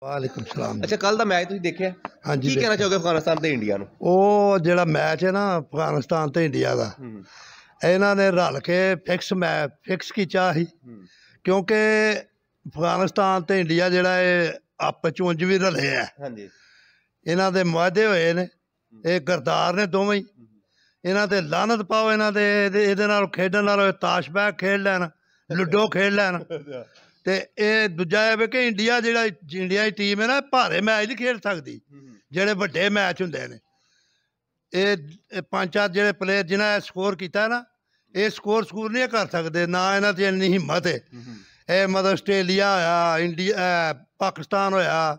वालेकुम सलाम। अच्छा, कल का मैच तुसीं देखिਆ? हाँ जी, की कहना चाहोगे अफगानिस्तान ते इंडिया नूं? ਉਹ ਜਿਹੜਾ ਮੈਚ ਹੈ ਨਾ ਅਫਗਾਨਿਸਤਾਨ ਤੇ ਇੰਡੀਆ ਦਾ, ਇਹਨਾਂ ਨੇ ਰਲ ਕੇ ਫਿਕਸ ਕੀਤਾ ਸੀ ਕਿਉਂਕਿ ਅਫਗਾਨਿਸਤਾਨ ਤੇ ਇੰਡੀਆ ਜਿਹੜਾ ਇਹ ਆਪਸ ਚ ਉਂਝ ਵੀ ਰਲੇ ਆ। ਹਾਂਜੀ, ਇਹਨਾਂ ਦੇ ਮੁਆਹਦੇ ਹੋਏ ਨੇ, ਇਹ ਗਰਦਾਰ ਨੇ ਦੋਵੇਂ ਹੀ। ਇਹਨਾਂ ਤੇ ਲਾਹਨਤ ਪਾਓ, ਇਹਨਾਂ ਦੇ ਇਹਦੇ ਨਾਲ ਖੇਡਣ ਨਾਲ ਤਾਸ਼ ਬੈਗ ਖੇਡ ਲੈਣ, ਲੁੱਡੋ ਖੇਡ ਲੈਣ। ਤੇ ਇਹ ਦੂਜਾ ਇਹ ਵੀ ਕਿ ਇੰਡੀਆ ਦੀ ਟੀਮ ਹੈ ਨਾ, ਭਾਰੇ ਮੈਚ ਨਹੀਂ ਖੇਡ ਸਕਦੀ ਜਿਹੜੇ ਵੱਡੇ ਮੈਚ ਹੁੰਦੇ ਨੇ। ਇਹ ਪੰਜ ਚਾਰ ਜਿਹੜੇ ਪਲੇਅਰ ਜਿਨ੍ਹਾਂ ਸਕੋਰ ਕੀਤਾ ਨਾ, ਇਹ ਸਕੋਰ ਨਹੀਂ ਕਰ ਸਕਦੇ, ਨਾ ਇਹਨਾਂ 'ਚ ਇੰਨੀ ਹਿੰਮਤ ਹੈ। ਇਹ ਮਤਲਬ ਆਸਟ੍ਰੇਲੀਆ ਹੋਇਆ, ਇੰਡੀਆ, ਪਾਕਿਸਤਾਨ ਹੋਇਆ,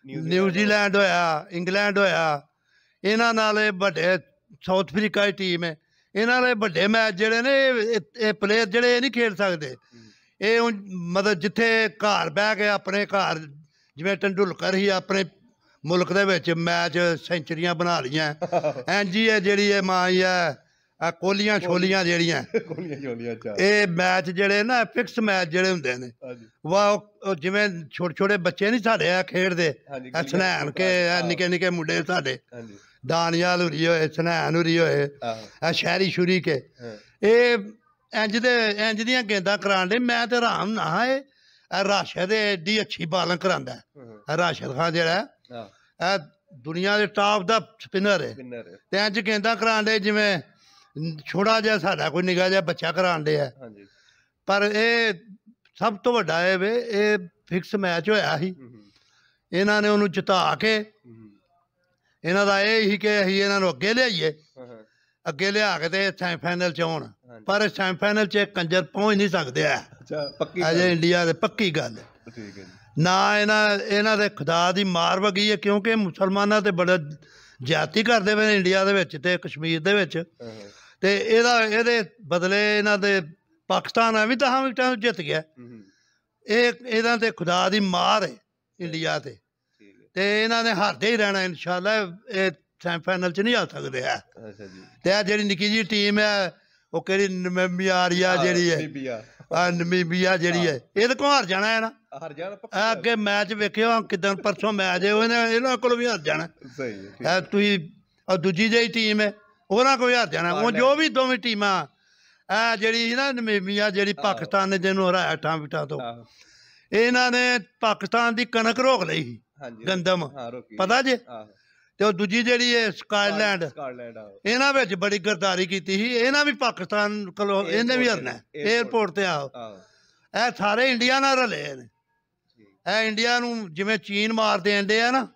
ਨਿਊਜ਼ੀਲੈਂਡ ਹੋਇਆ, ਇੰਗਲੈਂਡ ਹੋਇਆ, ਇਹਨਾਂ ਨਾਲ ਇਹ ਵੱਡੇ, ਸਾਊਥ ਅਫਰੀਕਾ ਦੀ ਟੀਮ ਹੈ, ਇਹਨਾਂ ਨਾਲ ਵੱਡੇ ਮੈਚ ਜਿਹੜੇ ਨੇ ਇਹ ਪਲੇਅਰ ਜਿਹੜੇ ਇਹ ਨਹੀਂ ਖੇਡ ਸਕਦੇ। ਇਹ ਮਤਲਬ ਜਿੱਥੇ ਘਰ ਬਹਿ ਕੇ ਆਪਣੇ ਘਰ, ਜਿਵੇਂ ਟੰਡੂਲਕਰ ਹੀ ਆਪਣੇ ਮੁਲਕ ਦੇ ਵਿੱਚ ਮੈਚ ਸੈਂਚਰੀਆਂ ਬਣਾ ਲਈਆਂ, ਇੰਝ ਹੀ ਹੈ ਜਿਹੜੀ ਇਹ ਮਾਂ ਹੀ ਹੈ ਕੋਹਲੀਆਂ ਛੋਲੀਆਂ ਜਿਹੜੀਆਂ, ਇਹ ਮੈਚ ਜਿਹੜੇ ਨਾ ਫਿਕਸ ਮੈਚ ਜਿਹੜੇ ਹੁੰਦੇ ਨੇ, ਵਾਹ ਜਿਵੇਂ ਛੋਟੇ ਛੋਟੇ ਬੱਚੇ ਨਹੀਂ ਸਾਡੇ ਆ ਖੇਡਦੇ, ਸਨੈਨ ਕੇ ਨਿੱਕੇ ਨਿੱਕੇ ਮੁੰਡੇ ਸਾਡੇ, ਦਾਨੀਆਲ ਹੁਰੀ ਹੋਏ, ਸਨੈਨ ਹੁਰੀ ਹੋਏ, ਸ਼ਹਿਰੀ ਸ਼ੁਰੀ ਕੇ, ਇਹ ਇੰਜ ਦੀਆਂ ਗੇਂਦਾਂ ਕਰਾਉਣ ਦੇ। ਮੈਂ ਤੇ ਆਰਾਮ ਨਾ ਇਹ ਰਾਸ਼ਦ ਐਡੀ ਅੱਛੀ ਬਾਲਿੰਗ ਕਰਾਉਂਦਾ। ਰਾਸ਼ਦ ਖਾਨ ਜਿਹੜਾ ਇਹ ਦੁਨੀਆ ਦੇ ਟਾਪ ਦਾ ਸਪਿਨਰ ਹੈ, ਤੇ ਇੰਜ ਗੇਂਦਾਂ ਕਰਾਉਣ ਦੇ ਜਿਵੇਂ ਛੋਟਾ ਜਿਹਾ ਸਾਡਾ ਕੋਈ ਨਿੱਘਾ ਜਿਹਾ ਬੱਚਾ ਕਰਾਉਣ ਦੇ ਆ। ਪਰ ਇਹ ਸਭ ਤੋਂ ਵੱਡਾ ਇਹ ਵੇ, ਇਹ ਫਿਕਸ ਮੈਚ ਹੋਇਆ ਸੀ, ਇਹਨਾਂ ਨੇ ਉਹਨੂੰ ਜਿਤਾ ਕੇ, ਇਹਨਾਂ ਦਾ ਇਹ ਸੀ ਕਿ ਅਸੀਂ ਇਹਨਾਂ ਨੂੰ ਅੱਗੇ ਲਿਆਈਏ, ਅੱਗੇ ਲਿਆ ਕੇ ਤੇ ਸੈਮੀਫਾਈਨਲ 'ਚ ਆਉਣ। ਪਰ ਸੈਮੀਫਾਈਨਲ 'ਚ ਕੰਜਰ ਪਹੁੰਚ ਨਹੀਂ ਸਕਦੇ ਆ ਅਜੇ ਇੰਡੀਆ ਦੇ। ਪੱਕੀ ਗੱਲ ਨਾ, ਇਹਨਾਂ ਦੇ ਖੁਦਾ ਦੀ ਮਾਰ ਵਗੀ ਹੈ, ਕਿਉਂਕਿ ਮੁਸਲਮਾਨਾਂ ਤੇ ਬੜਾ ਜ਼ਿਆਦਤੀ ਕਰਦੇ ਪਏ ਨੇ ਇੰਡੀਆ ਦੇ ਵਿੱਚ ਤੇ ਕਸ਼ਮੀਰ ਦੇ ਵਿੱਚ। ਤੇ ਇਹਦੇ ਬਦਲੇ ਇਹਨਾਂ ਦੇ ਪਾਕਿਸਤਾਨ ਐਵੇਂ 10 ਵਿਕਟਾਂ ਜਿੱਤ ਗਿਆ। ਇਹਨਾਂ ਤੇ ਖੁਦਾ ਦੀ ਮਾਰ ਹੈ ਇੰਡੀਆ ਤੇ ਇਹਨਾਂ ਨੇ ਹਾਰਦੇ ਹੀ ਰਹਿਣਾ ਇਨਸ਼ਾਅੱਲਾ। ਇਹ ਸੈਮੀਫਾਈਨਲ 'ਚ ਨਹੀਂ ਆ ਸਕਦੇ ਹੈ। ਤੇ ਆ ਜਿਹੜੀ ਨਿੱਕੀ ਜਿਹੀ ਟੀਮ ਹੈ, ਉਹ ਕਿਹੜੀ ਨਮੀਬੀਆ ਜਿਹੜੀ ਹੈ, ਨਮੀਬੀਆ ਜਿਹੜੀ ਹੈ, ਇਹਦੇ ਕੋਲ ਹਾਰ ਜਾਣਾ ਹੈ ਨਾ। ਅੱਗੇ ਮੈਚ ਵੇਖਿਓ ਕਿੱਦਾਂ, ਪਰਸੋਂ ਮੈਚ ਹੈ, ਇਹਨਾਂ ਕੋਲ ਵੀ ਹਾਰ ਜਾਣਾ। ਤੁਸੀਂ ਦੂਜੀ ਜਿਹੀ ਟੀਮ ਹੈ, ਉਹਨਾਂ ਕੋਲ ਵੀ ਹਾਰ ਜਾਣਾ। ਉਹ ਜੋ ਵੀ ਦੋਵੇਂ ਟੀਮਾਂ, ਇਹ ਜਿਹੜੀ ਨਾ ਨਮੀਬੀਆ ਜਿਹੜੀ ਪਾਕਿਸਤਾਨ ਨੇ ਜਿਹਨੂੰ ਹਰਾਇਆ 8 ਵਿਕਟਾਂ ਤੋਂ, ਇਹਨਾਂ ਨੇ ਪਾਕਿਸਤਾਨ ਦੀ ਕਣਕ ਰੋਕ ਲਈ ਸੀ, ਗੰਦਮ, ਪਤਾ ਜੇ। ਤੇ ਉਹ ਦੂਜੀ ਜਿਹੜੀ ਹੈ ਸਕਾਟਲੈਂਡ, ਇਹਨਾਂ ਵਿੱਚ ਬੜੀ ਗਰਦਾਰੀ ਕੀਤੀ ਸੀ। ਇਹਨਾਂ ਵੀ ਪਾਕਿਸਤਾਨ ਕੋਲੋਂ ਇਹਨੇ ਵੀ ਹਰਨਾ ਏਅਰਪੋਰਟ ਤੇ। ਆਓ, ਇਹ ਸਾਰੇ ਇੰਡੀਆ ਨਾਲ ਰਲੇ ਨੇ। ਇਹ ਇੰਡੀਆ ਨੂੰ ਜਿਵੇਂ ਚੀਨ ਮਾਰਦੇ ਆਂਡੇ ਆ ਨਾ,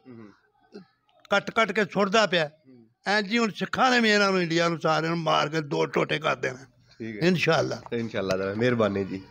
ਕੱਟ ਕੱਟ ਕੇ ਸੁੱਟਦਾ ਪਿਆ, ਇੰਝ ਹੀ ਹੁਣ ਸਿੱਖਾਂ ਨੇ ਵੀ ਇਹਨਾਂ ਨੂੰ, ਇੰਡੀਆ ਨੂੰ, ਸਾਰਿਆਂ ਨੂੰ ਮਾਰ ਕੇ ਦੋ ਟੋਟੇ ਕਰ ਦੇਣਾ ਇਨਸ਼ਾਅੱਲਾ। ਮਿਹਰਬਾਨੀ ਜੀ।